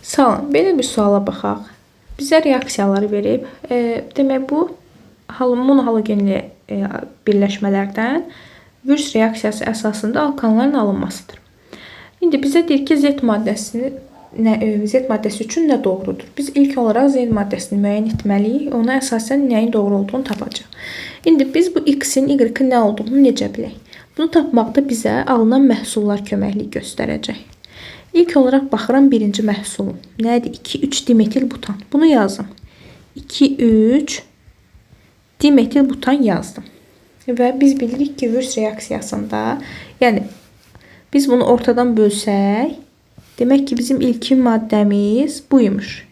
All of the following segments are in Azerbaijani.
Salam, belə bir suala baxaq. Bizə reaksiyalar verib. Demək bu monohalogenli birləşmələrdən virus reaksiyası əsasında alkanların alınmasıdır. İndi bizə deyir ki, Z maddəsi üçün nə doğrudur? Biz ilk olaraq Z maddəsini müəyyən etməliyik. Ona əsasən nəyin doğru olduğunu tapacağıq. İndi biz bu X-in, Y-in nə olduğunu necə bilək? Bunu tapmaqda bizə alınan məhsullar köməklik göstərəcək. İlk olaraq baxıram birinci məhsulum. Nədir? 2,3 dimetil butan. Bunu yazdım. 2,3 dimetil butan yazdım. Və biz bilirik ki, virus reaksiyasında, yəni biz bunu ortadan bölsək, demək ki, bizim ilkin maddəmiz buymuş.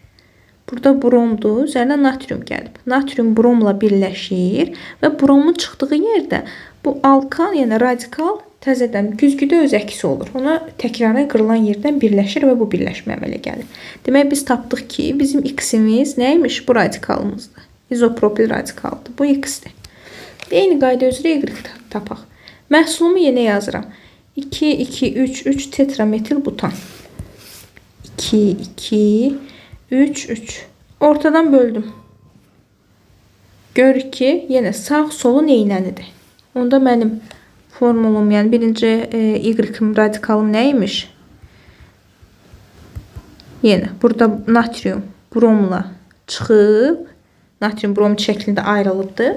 Burada bromdur, üzərinə natrium gəlib. Natrium bromla birləşir və bromun çıxdığı yerdə bu alkan, yəni radikal təzədən güzgüdə öz əksi olur. Ona təkrarən qırılan yerdən birləşir və bu birləşmə əmələ gəlir. Demək biz tapdıq ki, bizim X-imiz nəymiş? Bu radikalımızdır. İzopropil radikaldır. Bu X-dir. Eyni qayda üzrə Y tapaq. Məhsulumu yenə yazıram. 2, 2, 3, 3 tetrametil butan. 2, 2, 3, 3. Ortadan böldüm. Görürük ki, yenə sağ solu neynənidir. Onda mənim formulum, yəni birinci Y radikalım nəymiş? Yenə burada natrium bromla çıxıb, natrium brom şəklində ayrılıbdır.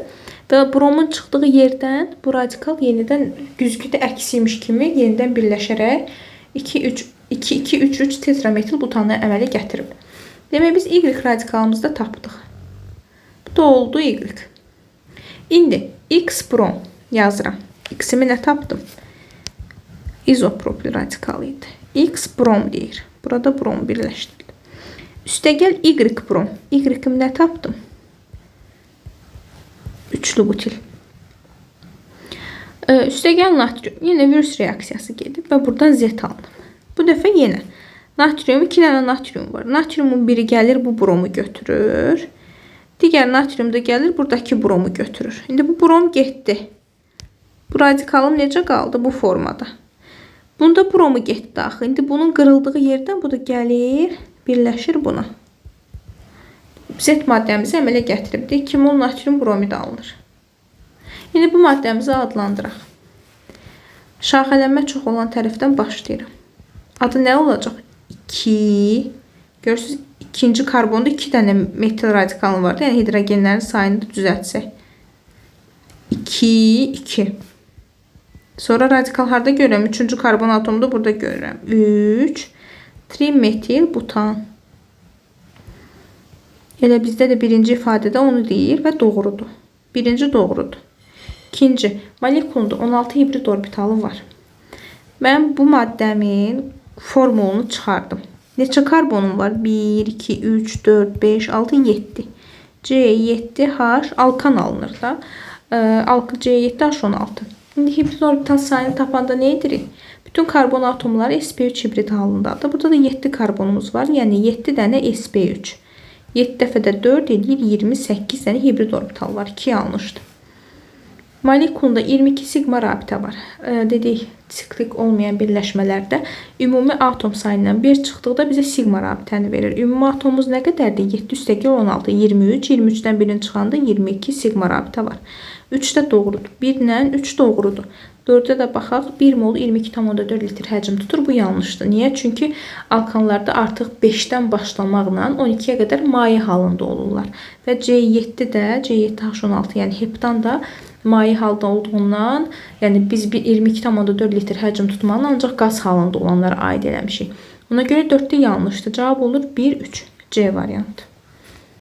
Və bromun çıxdığı yerdən bu radikal yenidən güzgüdə əksiymiş kimi yenidən birləşərək 2,2,3,3 tetrametil butanı əmələ gətirib. Demək biz Y radikalımızda tapdıq. Bu da oldu Y. İndi X brom yazıram. X-imi nə tapdım? İzopropil radikal idi. X brom deyir. Burada brom birləşdirildi. Üstəgəl Y brom. Y-imi nə tapdım? Üçlü butil. Üstəgəl natrium. Yenə virus reaksiyası gedib və buradan Z aldım. Bu dəfə yenə natrium, 2 dənə natrium var. Natriumun biri gəlir, bu bromu götürür. Digər natrium da gəlir, buradakı bromu götürür. İndi bu brom getdi. Bu radikalım necə qaldı? Bu formada. Bunda bromu getdi axı. İndi bunun qırıldığı yerdən bu da gəlir, birləşir buna. Z maddəmizi əmələ gətirib. 2 mol natrium bromid alınır. İndi bu maddəmizi adlandıraq. Şaxələnmə çox olan tərəfdən başlayıram. Adı nə olacaq? 2. Görürsünüz, ikinci karbonda 2 dənə metil radikalım vardı. Yəni hidrogenlərin sayını da düzəltsək. 2, 2. Sonra radikal harda görürəm? 3-cü karbon atomu da burada görürəm. 3 trimetil butan. Elə bizdə də birinci ifadədə onu deyir və doğrudur. Birinci doğrudur. İkinci, molekulunda 16 hibrid orbitalı var. Mən bu maddəmin formulunu çıxardım. Neçə karbonum var? 1, 2, 3, 4, 5, 6, 7. C7H alkan alınır da. C7H16. İndi hibrid orbital sayını tapanda nə edirik? Bütün karbon atomları sp3 hibrid halındadır. Burada da 7 karbonumuz var. Yəni 7 dənə sp3. 7 dəfədə 4 edir, 28 dənə hibrid orbital var. 2 yanlışdır. Molekulunda 22 sigma rabitə var. Dedik, siklik olmayan birləşmələrdə ümumi atom sayından 1 çıxdıqda bizə sigma rabitəni verir. Ümumi atomumuz nə qədərdir? 7 üstəgəl 16, 23. 23-dən 1-in çıxanda 22 sigma rabitə var. 3 də doğrudur. 1 ilə 3 doğrudur. 4-də də baxaq, 1 mol 22,4 litr həcm tutur. Bu yanlışdır. Niyə? Çünki alkanlarda artıq 5-dən başlamaqla 12-yə qədər maye halında olurlar. Və C7-də, C7H16, yəni heptan da maye halda olduğundan, yəni biz 22,4 litr həcm tutmağını ancaq qaz halında olanlara aid eləmişik. Ona görə 4-də yanlışdır. Cavab olur 1, 3. C variantı.